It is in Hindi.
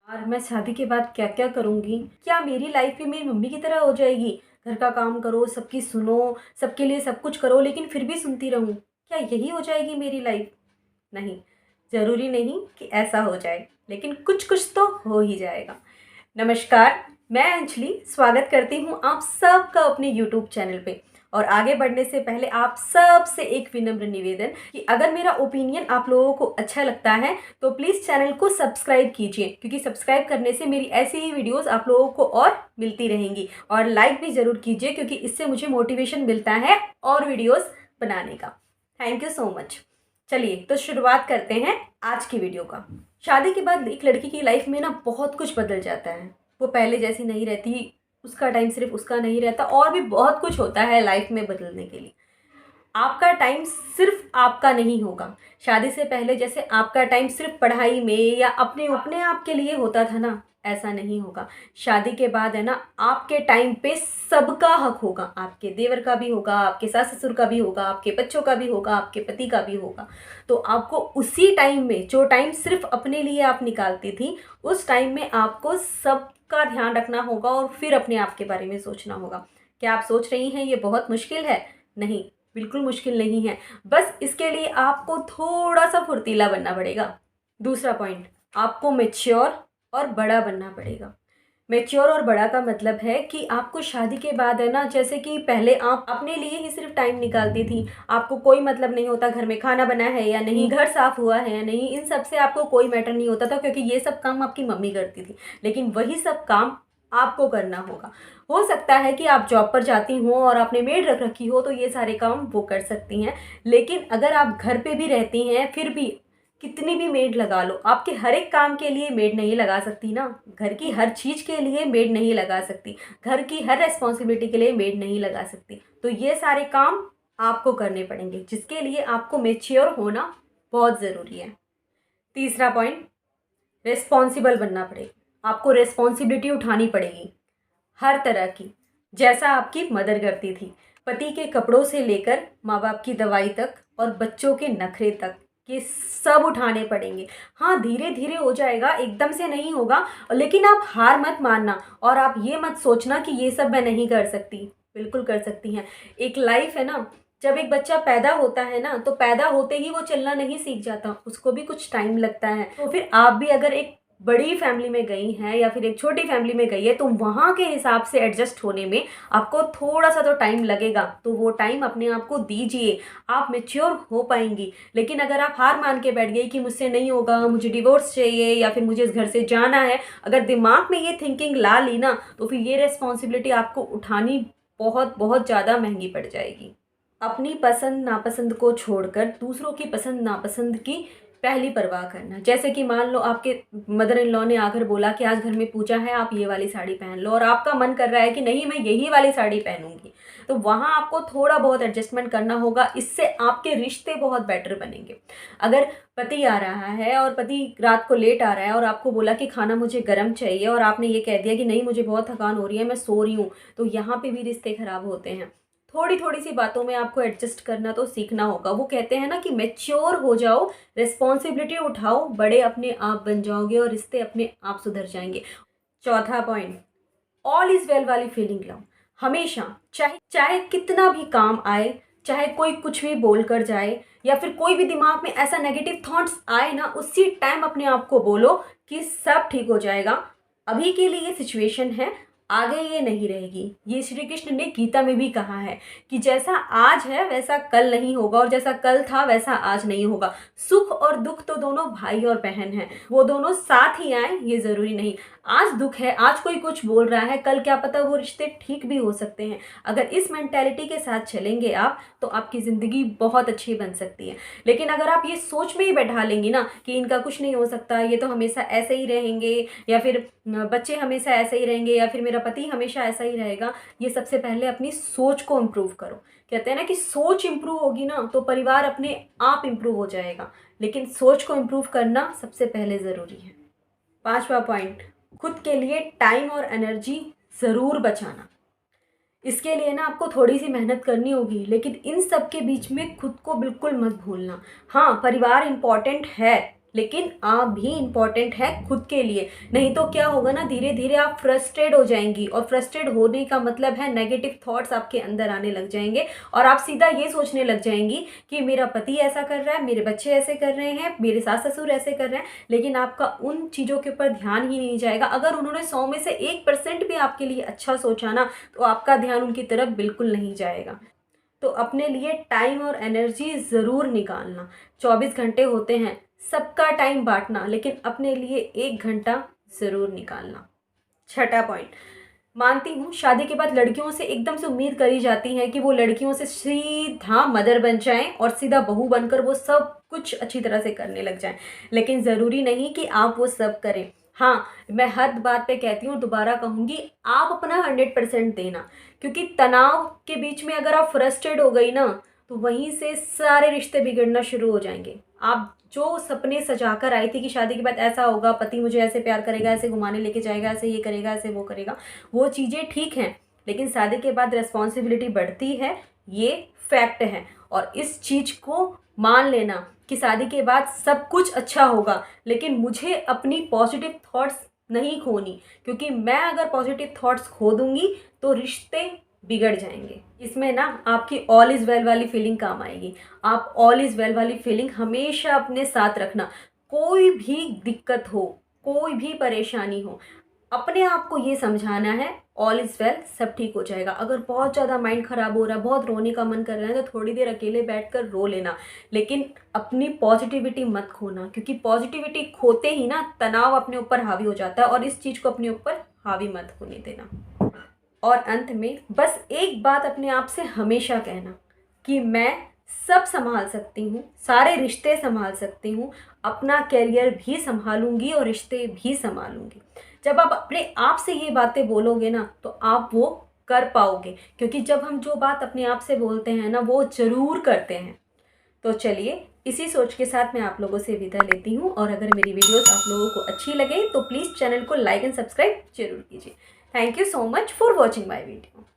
और मैं शादी के बाद क्या क्या करूँगी? क्या मेरी लाइफ भी मेरी मम्मी की तरह हो जाएगी? घर का काम करो, सबकी सुनो, सबके लिए सब कुछ करो, लेकिन फिर भी सुनती रहूँ। क्या यही हो जाएगी मेरी लाइफ? नहीं, ज़रूरी नहीं कि ऐसा हो जाए, लेकिन कुछ कुछ तो हो ही जाएगा। नमस्कार, मैं अंजलि स्वागत करती हूँ आप सबका अपने यूट्यूब चैनल पे। और आगे बढ़ने से पहले आप सबसे एक विनम्र निवेदन कि अगर मेरा ओपिनियन आप लोगों को अच्छा लगता है तो प्लीज़ चैनल को सब्सक्राइब कीजिए, क्योंकि सब्सक्राइब करने से मेरी ऐसी ही वीडियोस आप लोगों को और मिलती रहेंगी। और लाइक भी ज़रूर कीजिए, क्योंकि इससे मुझे मोटिवेशन मिलता है और वीडियोज़ बनाने का। Thank you so much. चलिए तो शुरुआत करते हैं आज की वीडियो का। शादी के बाद एक लड़की की लाइफ में ना बहुत कुछ बदल जाता है। वो पहले जैसी नहीं रहती, उसका टाइम सिर्फ उसका नहीं रहता, और भी बहुत कुछ होता है लाइफ में बदलने के लिए। आपका टाइम सिर्फ आपका नहीं होगा। शादी से पहले जैसे आपका टाइम सिर्फ पढ़ाई में या अपने अपने आप के लिए होता था ना, ऐसा नहीं होगा। शादी के बाद है ना, आपके टाइम पे सबका हक होगा। आपके देवर का भी होगा, आपके सास ससुर का भी होगा, आपके बच्चों का भी होगा, आपके पति का भी होगा। तो आपको उसी टाइम में, जो टाइम सिर्फ अपने लिए आप निकालती थी, उस टाइम में आपको सबका ध्यान रखना होगा और फिर अपने आप के बारे में सोचना होगा। क्या आप सोच रही हैं ये बहुत मुश्किल है? नहीं, बिल्कुल मुश्किल नहीं है। बस इसके लिए आपको थोड़ा सा फुर्तीला बनना पड़ेगा। दूसरा पॉइंट, आपको मैच्योर और बड़ा बनना पड़ेगा। मैच्योर और बड़ा का मतलब है कि आपको शादी के बाद है ना, जैसे कि पहले आप अपने लिए ही सिर्फ टाइम निकालती थी, आपको कोई मतलब नहीं होता घर में खाना बना है या नहीं, घर साफ हुआ है या नहीं, इन सब से आपको कोई मैटर नहीं होता था, क्योंकि ये सब काम आपकी मम्मी करती थी। लेकिन वही सब काम आपको करना होगा। हो सकता है कि आप जॉब पर जाती हो और आपने मेड रख रखी हो, तो ये सारे काम वो कर सकती हैं। लेकिन अगर आप घर पे भी रहती हैं, फिर भी कितनी भी मेड लगा लो, आपके हर एक काम के लिए मेड नहीं लगा सकती ना। घर की हर चीज़ के लिए मेड नहीं लगा सकती, घर की हर रेस्पॉन्सिबिलिटी के लिए मेड नहीं लगा सकती। तो ये सारे काम आपको करने पड़ेंगे, जिसके लिए आपको मेच्योर होना बहुत ज़रूरी है। तीसरा पॉइंट, रिस्पॉन्सिबल बनना पड़ेगा। आपको रिस्पॉन्सिबिलिटी उठानी पड़ेगी हर तरह की, जैसा आपकी मदर करती थी। पति के कपड़ों से लेकर माँ बाप की दवाई तक और बच्चों के नखरे तक, ये सब उठाने पड़ेंगे। हाँ, धीरे धीरे हो जाएगा, एकदम से नहीं होगा। लेकिन आप हार मत मानना और आप ये मत सोचना कि ये सब मैं नहीं कर सकती। बिल्कुल कर सकती हैं। एक लाइफ है ना, जब एक बच्चा पैदा होता है ना, तो पैदा होते ही वो चलना नहीं सीख जाता, उसको भी कुछ टाइम लगता है। तो फिर आप भी अगर एक बड़ी फैमिली में गई हैं या फिर एक छोटी फैमिली में गई है, तो वहाँ के हिसाब से एडजस्ट होने में आपको थोड़ा सा तो टाइम लगेगा। तो वो टाइम अपने आप को दीजिए, आप मेच्योर हो पाएंगी। लेकिन अगर आप हार मान के बैठ गई कि मुझसे नहीं होगा, मुझे डिवोर्स चाहिए या फिर मुझे इस घर से जाना है, अगर दिमाग में ये थिंकिंग ला ली ना, तो फिर ये रिस्पॉन्सिबिलिटी आपको उठानी बहुत बहुत ज़्यादा महंगी पड़ जाएगी। अपनी पसंद नापसंद को छोड़कर दूसरों की पसंद नापसंद की पहली परवाह करना। जैसे कि मान लो आपके मदर इन लॉ ने आकर बोला कि आज घर में पूजा है, आप ये वाली साड़ी पहन लो, और आपका मन कर रहा है कि नहीं मैं यही वाली साड़ी पहनूंगी, तो वहाँ आपको थोड़ा बहुत एडजस्टमेंट करना होगा। इससे आपके रिश्ते बहुत बेटर बनेंगे। अगर पति आ रहा है और पति रात को लेट आ रहा है और आपको बोला कि खाना मुझे गर्म चाहिए, और आपने ये कह दिया कि नहीं मुझे बहुत थकान हो रही है, मैं सो रही हूँ, तो यहाँ पे भी रिश्ते खराब होते हैं। थोड़ी थोड़ी सी बातों में आपको एडजस्ट करना तो सीखना होगा। वो कहते हैं ना कि मैच्योर हो जाओ, रिस्पॉन्सिबिलिटी उठाओ, बड़े अपने आप बन जाओगे और रिश्ते अपने आप सुधर जाएंगे। चौथा पॉइंट, ऑल इज वेल वाली फीलिंग लाओ। हमेशा, चाहे चाहे कितना भी काम आए, चाहे कोई कुछ भी बोल कर जाए, या फिर कोई भी दिमाग में ऐसा नेगेटिव थॉट्स आए ना, उसी टाइम अपने आप को बोलो कि सब ठीक हो जाएगा, अभी के लिए ये सिचुएशन है, आगे ये नहीं रहेगी। ये श्री कृष्ण ने गीता में भी कहा है कि जैसा आज है वैसा कल नहीं होगा, और जैसा कल था वैसा आज नहीं होगा। सुख और दुख तो दोनों भाई और बहन हैं, वो दोनों साथ ही आए ये ज़रूरी नहीं। आज दुख है, आज कोई कुछ बोल रहा है, कल क्या पता वो रिश्ते ठीक भी हो सकते हैं। अगर इस मेंटेलिटी के साथ चलेंगे आप, तो आपकी ज़िंदगी बहुत अच्छी बन सकती है। लेकिन अगर आप ये सोच में ही बैठा लेंगी ना कि इनका कुछ नहीं हो सकता, ये तो हमेशा ऐसे ही रहेंगे, या फिर बच्चे हमेशा ऐसे ही रहेंगे, या फिर मेरा पति हमेशा ऐसा ही रहेगा, ये सबसे पहले अपनी सोच को इम्प्रूव करो। कहते हैं ना कि सोच इम्प्रूव होगी ना, तो परिवार अपने आप इम्प्रूव हो जाएगा। लेकिन सोच को इम्प्रूव करना सबसे पहले ज़रूरी है। पांचवा पॉइंट, खुद के लिए टाइम और एनर्जी ज़रूर बचाना। इसके लिए ना आपको थोड़ी सी मेहनत करनी होगी, लेकिन इन सब के बीच में खुद को बिल्कुल मत भूलना। हाँ, परिवार इम्पॉर्टेंट है, लेकिन आप भी इम्पॉर्टेंट है खुद के लिए। नहीं तो क्या होगा ना, धीरे धीरे आप फ्रस्ट्रेट हो जाएंगी, और फ्रस्ट्रेट होने का मतलब है नेगेटिव थॉट्स आपके अंदर आने लग जाएंगे, और आप सीधा ये सोचने लग जाएंगी कि मेरा पति ऐसा कर रहा है, मेरे बच्चे ऐसे कर रहे हैं, मेरे सास ससुर ऐसे कर रहे हैं। लेकिन आपका उन चीज़ों के ऊपर ध्यान ही नहीं जाएगा। अगर उन्होंने 100 में से 1% भी आपके लिए अच्छा सोचा ना, तो आपका ध्यान उनकी तरफ बिल्कुल नहीं जाएगा। तो अपने लिए टाइम और एनर्जी ज़रूर निकालना। 24 घंटे होते हैं, सबका टाइम बांटना, लेकिन अपने लिए 1 घंटा ज़रूर निकालना। छठा पॉइंट, मानती हूँ शादी के बाद लड़कियों से एकदम से उम्मीद करी जाती है कि वो लड़कियों से सीधा मदर बन जाएं और सीधा बहू बनकर वो सब कुछ अच्छी तरह से करने लग जाएं। लेकिन ज़रूरी नहीं कि आप वो सब करें। हाँ, मैं हर बात पे कहती हूँ, दोबारा कहूँगी, आप अपना 100% देना। क्योंकि तनाव के बीच में अगर आप फ्रस्ट्रेट हो गई ना, तो वहीं से सारे रिश्ते बिगड़ना शुरू हो जाएंगे। आप जो सपने सजा कर आई थी कि शादी के बाद ऐसा होगा, पति मुझे ऐसे प्यार करेगा, ऐसे घुमाने लेके जाएगा, ऐसे ये करेगा, ऐसे वो करेगा, वो चीज़ें ठीक हैं। लेकिन शादी के बाद रिस्पॉन्सिबिलिटी बढ़ती है, ये फैक्ट है। और इस चीज़ को मान लेना कि शादी के बाद सब कुछ अच्छा होगा, लेकिन मुझे अपनी पॉजिटिव थॉट्स नहीं खोनी। क्योंकि मैं अगर पॉजिटिव थॉट्स खो दूंगी तो रिश्ते बिगड़ जाएंगे। इसमें ना आपकी ऑल इज़ वेल वाली फीलिंग काम आएगी। आप ऑल इज़ वेल वाली फीलिंग हमेशा अपने साथ रखना। कोई भी दिक्कत हो, कोई भी परेशानी हो, अपने आप को ये समझाना है ऑल इज़ वेल, सब ठीक हो जाएगा। अगर बहुत ज़्यादा माइंड ख़राब हो रहा है, बहुत रोने का मन कर रहा है, तो थोड़ी देर अकेले बैठकर रो लेना, लेकिन अपनी पॉजिटिविटी मत खोना। क्योंकि पॉजिटिविटी खोते ही ना तनाव अपने ऊपर हावी हो जाता है, और इस चीज़ को अपने ऊपर हावी मत होने देना। और अंत में बस एक बात अपने आप से हमेशा कहना कि मैं सब संभाल सकती हूँ, सारे रिश्ते संभाल सकती हूँ, अपना करियर भी संभालूंगी और रिश्ते भी संभालूंगी। जब आप अपने आप से ये बातें बोलोगे ना, तो आप वो कर पाओगे। क्योंकि जब हम जो बात अपने आप से बोलते हैं ना, वो ज़रूर करते हैं। तो चलिए, इसी सोच के साथ मैं आप लोगों से विदा लेती हूँ। और अगर मेरी वीडियोस आप लोगों को अच्छी लगे तो प्लीज़ चैनल को लाइक एंड सब्सक्राइब जरूर कीजिए। Thank you so much for watching my video.